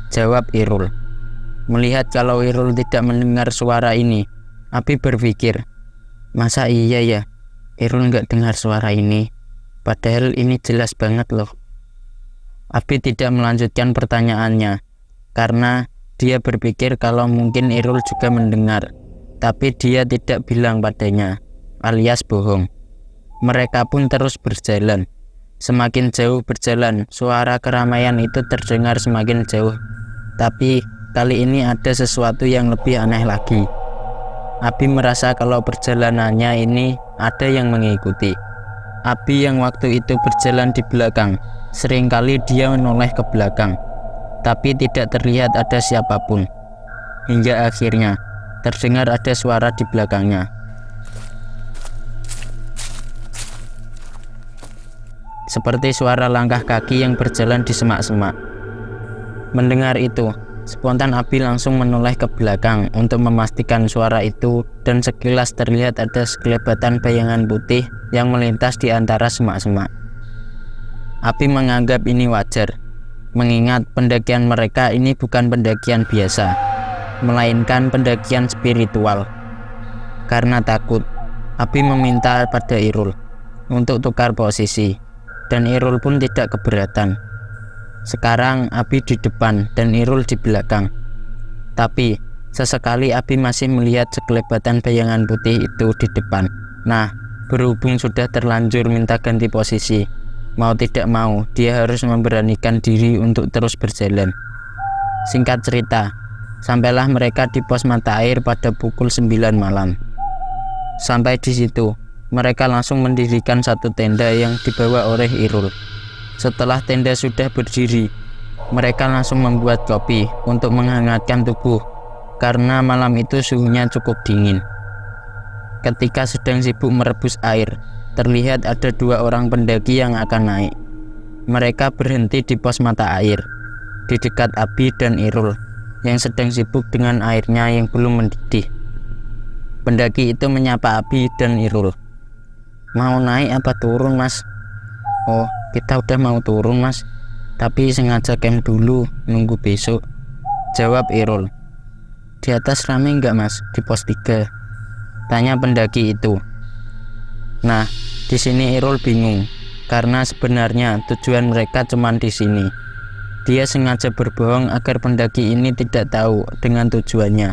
jawab Irul. Melihat kalau Irul tidak mendengar suara ini, Abi berpikir, masa iya ya, Irul nggak dengar suara ini, padahal ini jelas banget loh. Abi tidak melanjutkan pertanyaannya, karena dia berpikir kalau mungkin Irul juga mendengar, tapi dia tidak bilang padanya, alias bohong. Mereka pun terus berjalan. Semakin jauh berjalan, suara keramaian itu terdengar semakin jauh. Tapi kali ini ada sesuatu yang lebih aneh lagi. Abi merasa kalau perjalanannya ini ada yang mengikuti. Abi yang waktu itu berjalan di belakang, seringkali dia menoleh ke belakang, tapi tidak terlihat ada siapapun. Hingga akhirnya terdengar ada suara di belakangnya. Seperti suara langkah kaki yang berjalan di semak-semak. Mendengar itu, spontan Abi langsung menoleh ke belakang untuk memastikan suara itu, dan sekilas terlihat ada sekelebatan bayangan putih yang melintas di antara semak-semak. Abi menganggap ini wajar, mengingat pendakian mereka ini bukan pendakian biasa, melainkan pendakian spiritual. Karena takut, Abi meminta pada Irul untuk tukar posisi, dan Irul pun tidak keberatan. Sekarang Abi di depan dan Irul di belakang. Tapi sesekali Abi masih melihat sekelebatan bayangan putih itu di depan. Nah, berhubung sudah terlanjur minta ganti posisi, mau tidak mau dia harus memberanikan diri untuk terus berjalan. Singkat cerita, sampailah mereka di pos mata air pada pukul 9 malam. Sampai di situ, mereka langsung mendirikan satu tenda yang dibawa oleh Irul. Setelah tenda sudah berdiri, mereka langsung membuat kopi untuk menghangatkan tubuh, karena malam itu suhunya cukup dingin. Ketika sedang sibuk merebus air, terlihat ada 2 orang pendaki yang akan naik. Mereka berhenti di pos mata air, di dekat Abi dan Irul, yang sedang sibuk dengan airnya yang belum mendidih. Pendaki itu menyapa Abi dan Irul. "Mau naik apa turun, Mas?" "Oh, kita udah mau turun, Mas, tapi sengaja camp dulu, nunggu besok," jawab Irul. "Di atas rame nggak, Mas, di pos 3? Tanya pendaki itu. Nah, di sini Irul bingung, karena sebenarnya tujuan mereka cuma di sini. Dia sengaja berbohong agar pendaki ini tidak tahu dengan tujuannya.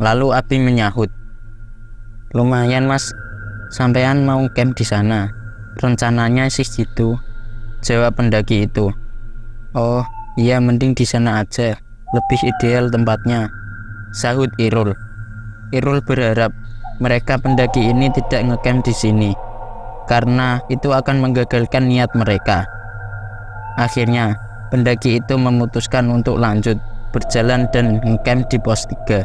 Lalu Abi menyahut, "Lumayan, Mas, sampean mau camp di sana? Rencananya sih gitu," jawab pendaki itu. "Oh iya, mending di sana aja, lebih ideal tempatnya," sahut Irul. Irul berharap mereka pendaki ini tidak ngecamp di sini, karena itu akan menggagalkan niat mereka. Akhirnya pendaki itu memutuskan untuk lanjut berjalan dan ngecamp di pos 3.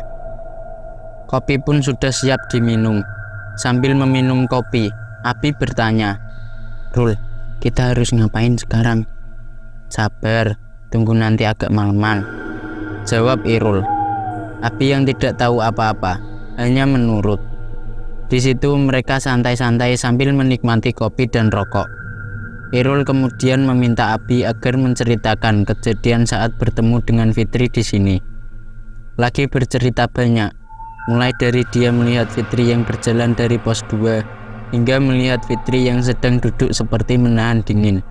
Kopi pun sudah siap diminum. Sambil meminum kopi, Abi bertanya, "Rul, kita harus ngapain sekarang?" "Sabar, tunggu nanti agak malaman," jawab Irul. Abi yang tidak tahu apa-apa hanya menurut. Di situ mereka santai-santai sambil menikmati kopi dan rokok. Irul kemudian meminta Abi agar menceritakan kejadian saat bertemu dengan Fitri di sini. Lagi bercerita banyak, mulai dari dia melihat Fitri yang berjalan dari pos 2 hingga melihat Fitri yang sedang duduk seperti menahan dingin,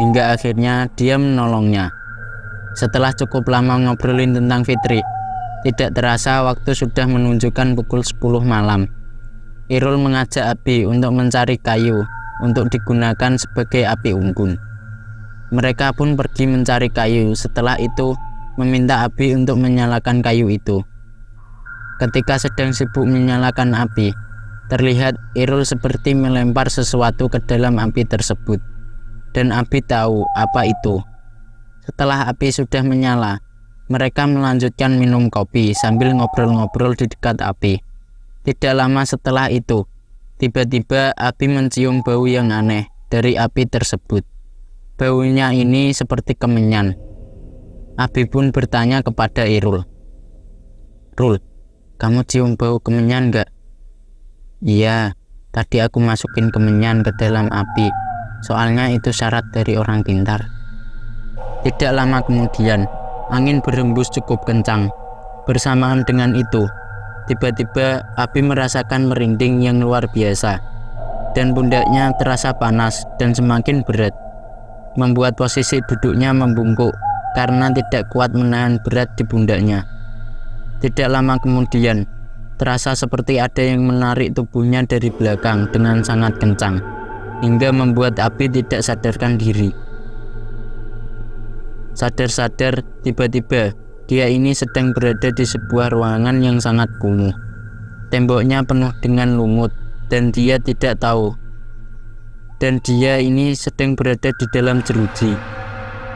hingga akhirnya dia menolongnya. Setelah cukup lama ngobrolin tentang Fitri, tidak terasa waktu sudah menunjukkan pukul 10 malam. Irul mengajak Abi untuk mencari kayu untuk digunakan sebagai api unggun. Mereka pun pergi mencari kayu, setelah itu meminta Abi untuk menyalakan kayu itu. Ketika sedang sibuk menyalakan api, terlihat Irul seperti melempar sesuatu ke dalam api tersebut, dan Abi tahu apa itu. Setelah api sudah menyala, mereka melanjutkan minum kopi sambil ngobrol-ngobrol di dekat api. Tidak lama setelah itu, tiba-tiba Abi mencium bau yang aneh dari api tersebut. Baunya ini seperti kemenyan. Abi pun bertanya kepada Irul, "Rul, kamu cium bau kemenyan gak?" "Iya, tadi aku masukin kemenyan ke dalam api, soalnya itu syarat dari orang pintar." Tidak lama kemudian, angin berhembus cukup kencang. Bersamaan dengan itu, tiba-tiba Abi merasakan merinding yang luar biasa. dan pundaknya terasa panas dan semakin berat, membuat posisi duduknya membungkuk karena tidak kuat menahan berat di pundaknya. Tidak lama kemudian, terasa seperti ada yang menarik tubuhnya dari belakang dengan sangat kencang, hingga membuat Abi tidak sadarkan diri. Sadar-sadar, tiba-tiba dia ini sedang berada di sebuah ruangan yang sangat kumuh. Temboknya penuh dengan lumut dan dia tidak tahu. Dan dia ini sedang berada di dalam jeruji.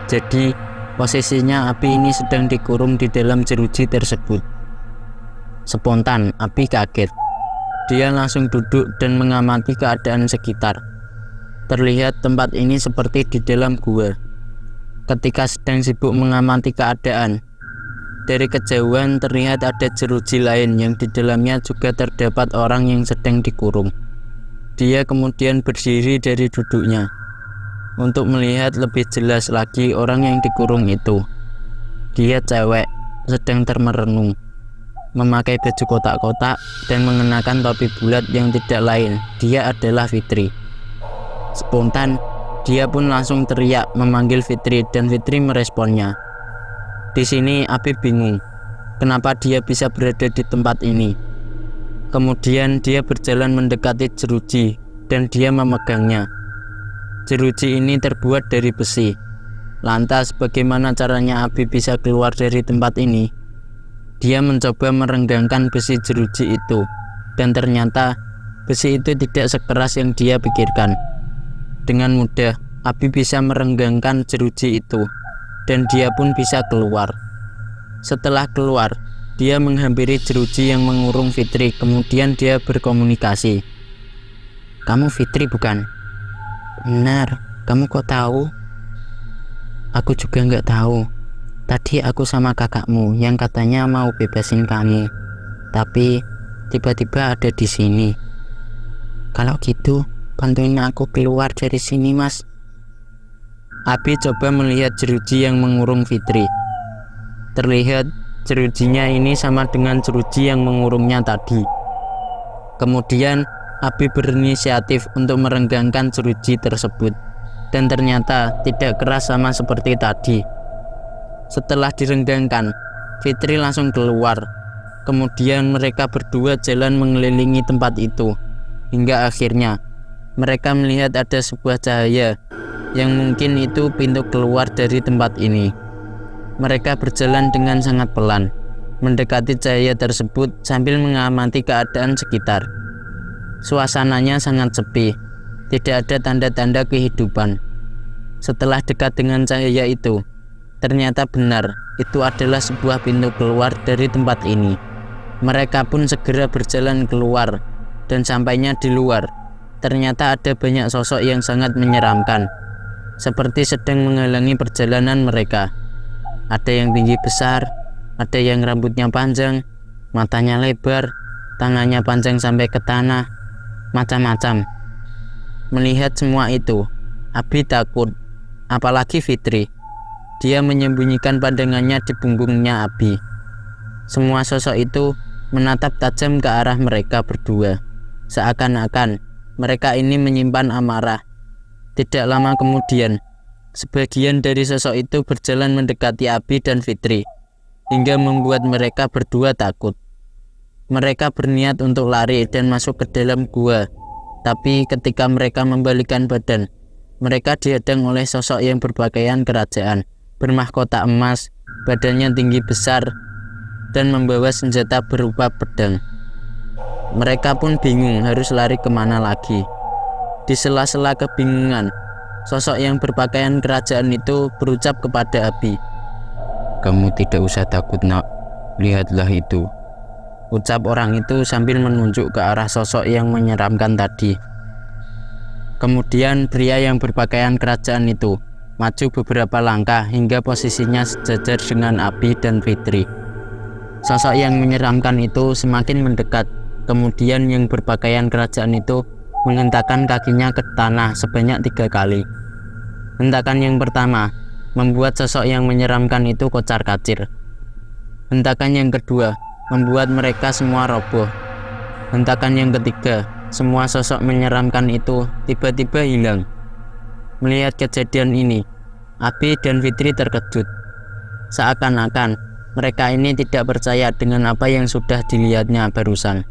Jadi, posisinya Abi ini sedang dikurung di dalam jeruji tersebut. Spontan, Abi kaget. Dia langsung duduk dan mengamati keadaan sekitar. Terlihat tempat ini seperti di dalam gua. Ketika sedang sibuk mengamati keadaan, dari kejauhan terlihat ada jeruji lain yang di dalamnya juga terdapat orang yang sedang dikurung. Dia kemudian berdiri dari duduknya untuk melihat lebih jelas lagi orang yang dikurung itu. Dia cewek, sedang termerenung, memakai baju kotak-kotak dan mengenakan topi bulat yang tidak lain. Dia adalah Fitri. Spontan, dia pun langsung teriak memanggil Fitri dan Fitri meresponnya. Di sini Abi bingung, kenapa dia bisa berada di tempat ini. Kemudian dia berjalan mendekati jeruji dan dia memegangnya. Jeruji ini terbuat dari besi. Lantas bagaimana caranya Abi bisa keluar dari tempat ini? Dia mencoba merenggangkan besi jeruji itu, dan ternyata besi itu tidak sekeras yang dia pikirkan. Dengan mudah, Abi bisa merenggangkan jeruji itu, dan dia pun bisa keluar. Setelah keluar, dia menghampiri jeruji yang mengurung Fitri, kemudian dia berkomunikasi. "Kamu Fitri bukan?" "Benar, kamu kok tahu?" "Aku juga nggak tahu. Tadi aku sama kakakmu yang katanya mau bebasin kamu, tapi tiba-tiba ada di sini. Kalau gitu, bantuin aku keluar dari sini, Mas." Abi coba melihat jeruji yang mengurung Fitri. Terlihat jerujinya ini sama dengan jeruji yang mengurungnya tadi. Kemudian Abi berinisiatif untuk merenggangkan jeruji tersebut, dan ternyata tidak keras sama seperti tadi. Setelah direnggangkan, Fitri langsung keluar. Kemudian mereka berdua jalan mengelilingi tempat itu, hingga akhirnya mereka melihat ada sebuah cahaya yang mungkin itu pintu keluar dari tempat ini. Mereka berjalan dengan sangat pelan, mendekati cahaya tersebut sambil mengamati keadaan sekitar. Suasananya sangat sepi, tidak ada tanda-tanda kehidupan. Setelah dekat dengan cahaya itu, ternyata benar itu adalah sebuah pintu keluar dari tempat ini. Mereka pun segera berjalan keluar, dan sampainya di luar, ternyata ada banyak sosok yang sangat menyeramkan, seperti sedang menghalangi perjalanan mereka. Ada yang tinggi besar, ada yang rambutnya panjang, matanya lebar, tangannya panjang sampai ke tanah, macam-macam. Melihat semua itu, Abi takut, apalagi Fitri. Dia menyembunyikan pandangannya di punggungnya Abi. Semua sosok itu menatap tajam ke arah mereka berdua, seakan-akan mereka ini menyimpan amarah. Tidak lama kemudian, sebagian dari sosok itu berjalan mendekati Abi dan Fitri, hingga membuat mereka berdua takut. Mereka berniat untuk lari dan masuk ke dalam gua, tapi ketika mereka membalikkan badan, mereka dihadang oleh sosok yang berpakaian kerajaan, bermahkota emas, badannya tinggi besar, dan membawa senjata berupa pedang. Mereka pun bingung harus lari kemana lagi. Di sela-sela kebingungan, sosok yang berpakaian kerajaan itu berucap kepada Abi, "Kamu tidak usah takut, nak. Lihatlah itu," ucap orang itu sambil menunjuk ke arah sosok yang menyeramkan tadi. Kemudian pria yang berpakaian kerajaan itu maju beberapa langkah hingga posisinya sejajar dengan Abi dan Fitri. Sosok yang menyeramkan itu semakin mendekat. Kemudian yang berpakaian kerajaan itu menghentakkan kakinya ke tanah sebanyak 3 kali. Hentakan yang pertama membuat sosok yang menyeramkan itu kocar-kacir. Hentakan yang kedua membuat mereka semua roboh. Hentakan yang ketiga Semua sosok menyeramkan itu tiba-tiba hilang. Melihat kejadian ini, Abi dan Fitri terkejut. Seakan-akan mereka ini tidak percaya dengan apa yang sudah dilihatnya barusan.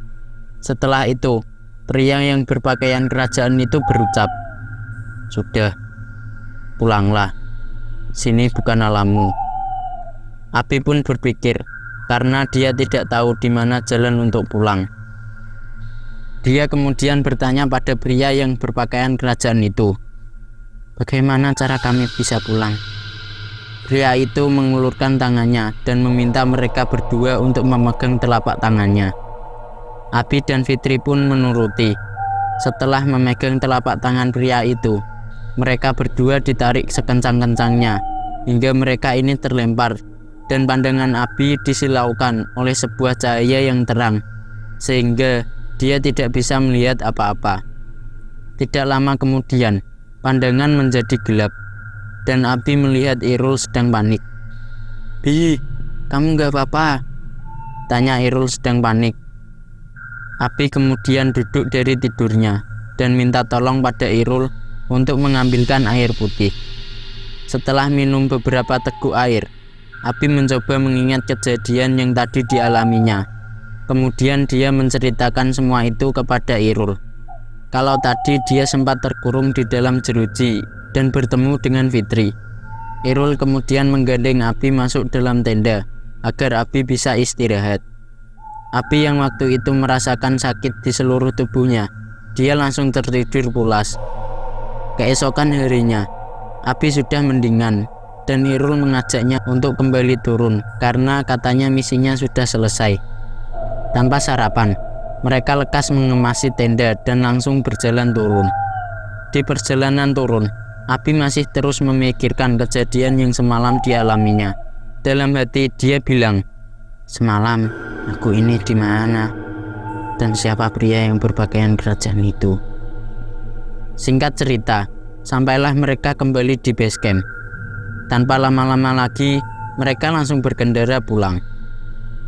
Setelah itu, pria yang berpakaian kerajaan itu berucap, "Sudah, pulanglah. Sini bukan alammu." Abi pun berpikir, karena dia tidak tahu di mana jalan untuk pulang. Dia kemudian bertanya pada pria yang berpakaian kerajaan itu, "Bagaimana cara kami bisa pulang?" Pria itu mengulurkan tangannya dan meminta mereka berdua untuk memegang telapak tangannya. Abi dan Fitri pun menuruti. Setelah memegang telapak tangan pria itu, mereka berdua ditarik sekencang-kencangnya hingga mereka ini terlempar, dan pandangan Abi disilaukan oleh sebuah cahaya yang terang sehingga dia tidak bisa melihat apa-apa. Tidak lama kemudian, pandangan menjadi gelap dan Abi melihat Irul sedang panik. "Bi, kamu gak apa-apa?" tanya Irul sedang panik. Abi kemudian duduk dari tidurnya dan minta tolong pada Irul untuk mengambilkan air putih. Setelah minum beberapa teguk air, Abi mencoba mengingat kejadian yang tadi dialaminya. Kemudian dia menceritakan semua itu kepada Irul. Kalau tadi dia sempat terkurung di dalam jeruji dan bertemu dengan Fitri. Irul kemudian menggandeng Abi masuk dalam tenda agar Abi bisa istirahat. Abi yang waktu itu merasakan sakit di seluruh tubuhnya, dia langsung tertidur pulas. Keesokan harinya, Abi sudah mendingan dan Irul mengajaknya untuk kembali turun karena katanya misinya sudah selesai. Tanpa sarapan, mereka lekas mengemasi tenda dan langsung berjalan turun. Di perjalanan turun, Abi masih terus memikirkan kejadian yang semalam dialaminya. Dalam hati dia bilang, "Semalam aku ini di mana? Dan siapa pria yang berpakaian kerajaan itu?" Singkat cerita, sampailah mereka kembali di base camp. Tanpa lama-lama lagi, mereka langsung berkendara pulang.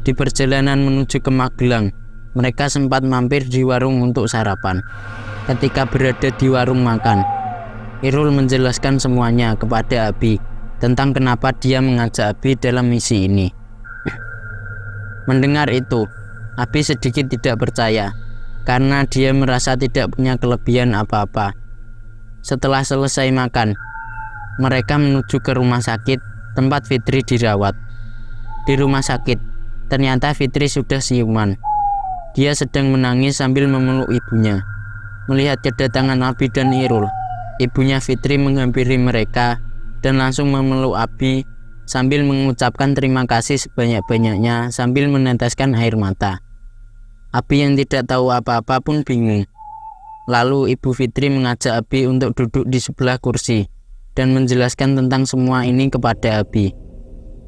Di perjalanan menuju ke Magelang, mereka sempat mampir di warung untuk sarapan. Ketika berada di warung makan, Irul menjelaskan semuanya kepada Abi tentang kenapa dia mengajak Abi dalam misi ini. Mendengar itu, Abi sedikit tidak percaya karena dia merasa tidak punya kelebihan apa-apa. Setelah selesai makan, mereka menuju ke rumah sakit tempat Fitri dirawat. Di rumah sakit, ternyata Fitri sudah siuman. Dia sedang menangis sambil memeluk ibunya. Melihat kedatangan Abi dan Irul, ibunya Fitri menghampiri mereka dan langsung memeluk Abi sambil mengucapkan terima kasih sebanyak-banyaknya sambil meneteskan air mata. Abi yang tidak tahu apa-apa pun bingung. Lalu ibu Fitri mengajak Abi untuk duduk di sebelah kursi dan menjelaskan tentang semua ini kepada Abi.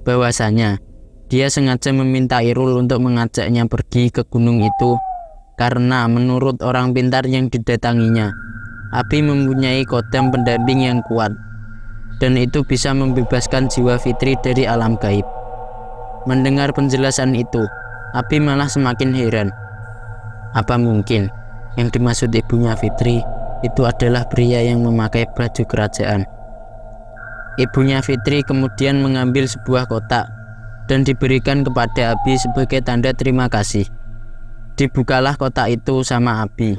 Bahwasanya dia sengaja meminta Irul untuk mengajaknya pergi ke gunung itu karena menurut orang pintar yang didatanginya, Abi mempunyai kodam pendamping yang kuat dan itu bisa membebaskan jiwa Fitri dari alam gaib. Mendengar penjelasan itu, Abi malah semakin heran. Apa mungkin yang dimaksud ibunya Fitri itu adalah pria yang memakai baju kerajaan? Ibunya Fitri kemudian mengambil sebuah kotak dan diberikan kepada Abi sebagai tanda terima kasih. Dibukalah kotak itu sama Abi,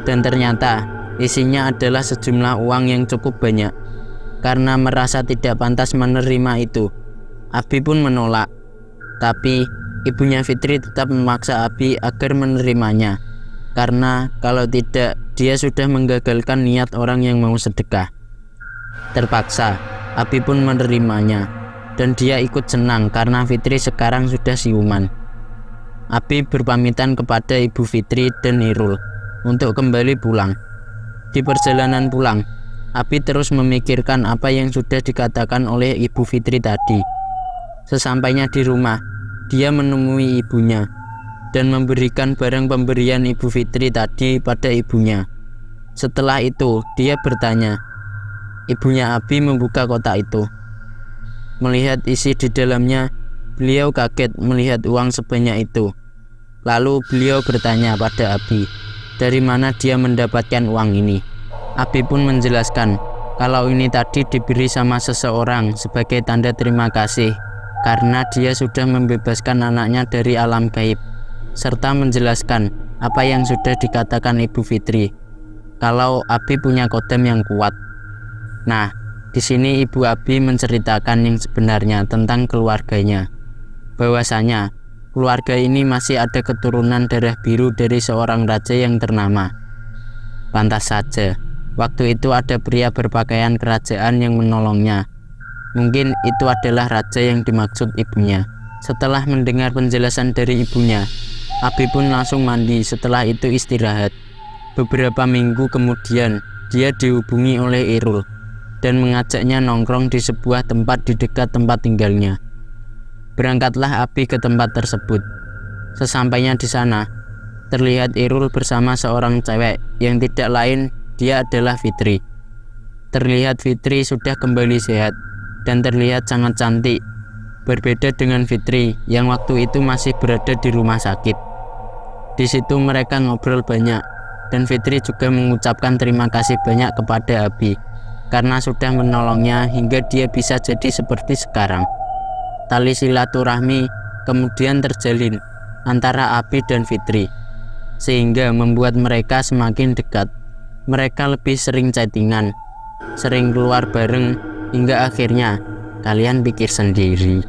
dan ternyata isinya adalah sejumlah uang yang cukup banyak. Karena merasa tidak pantas menerima itu, Abi pun menolak. Tapi ibunya Fitri tetap memaksa Abi agar menerimanya, karena kalau tidak dia sudah menggagalkan niat orang yang mau sedekah. Terpaksa, Abi pun menerimanya. Dan dia ikut senang karena Fitri sekarang sudah siuman. Abi berpamitan kepada ibu Fitri dan Irul untuk kembali pulang. Di perjalanan pulang, Abi terus memikirkan apa yang sudah dikatakan oleh ibu Fitri tadi. Sesampainya di rumah, dia menemui ibunya dan memberikan barang pemberian ibu Fitri tadi pada ibunya. Setelah itu, dia bertanya. Ibunya Abi membuka kotak itu. Melihat isi di dalamnya, beliau kaget melihat uang sebanyak itu. Lalu beliau bertanya pada Abi, dari mana dia mendapatkan uang ini. Abi pun menjelaskan kalau ini tadi diberi sama seseorang sebagai tanda terima kasih karena dia sudah membebaskan anaknya dari alam gaib, serta menjelaskan apa yang sudah dikatakan Ibu Fitri, kalau Abi punya kodam yang kuat. Nah, di sini Ibu Abi menceritakan yang sebenarnya tentang keluarganya, bahwasanya keluarga ini masih ada keturunan darah biru dari seorang raja yang ternama. Pantas saja, waktu itu ada pria berpakaian kerajaan yang menolongnya. Mungkin itu adalah raja yang dimaksud ibunya. Setelah mendengar penjelasan dari ibunya, Abi pun langsung mandi, setelah itu istirahat. Beberapa minggu kemudian, dia dihubungi oleh Irul dan mengajaknya nongkrong di sebuah tempat di dekat tempat tinggalnya. Berangkatlah Abi ke tempat tersebut. Sesampainya di sana, terlihat Irul bersama seorang cewek yang tidak lain dia adalah Fitri. Terlihat Fitri sudah kembali sehat dan terlihat sangat cantik. Berbeda dengan Fitri yang waktu itu masih berada di rumah sakit. Di situ mereka ngobrol banyak dan Fitri juga mengucapkan terima kasih banyak kepada Abi karena sudah menolongnya hingga dia bisa jadi seperti sekarang. Tali silaturahmi kemudian terjalin antara Abi dan Fitri, sehingga membuat mereka semakin dekat. Mereka lebih sering chattingan, sering keluar bareng, hingga akhirnya kalian pikir sendiri.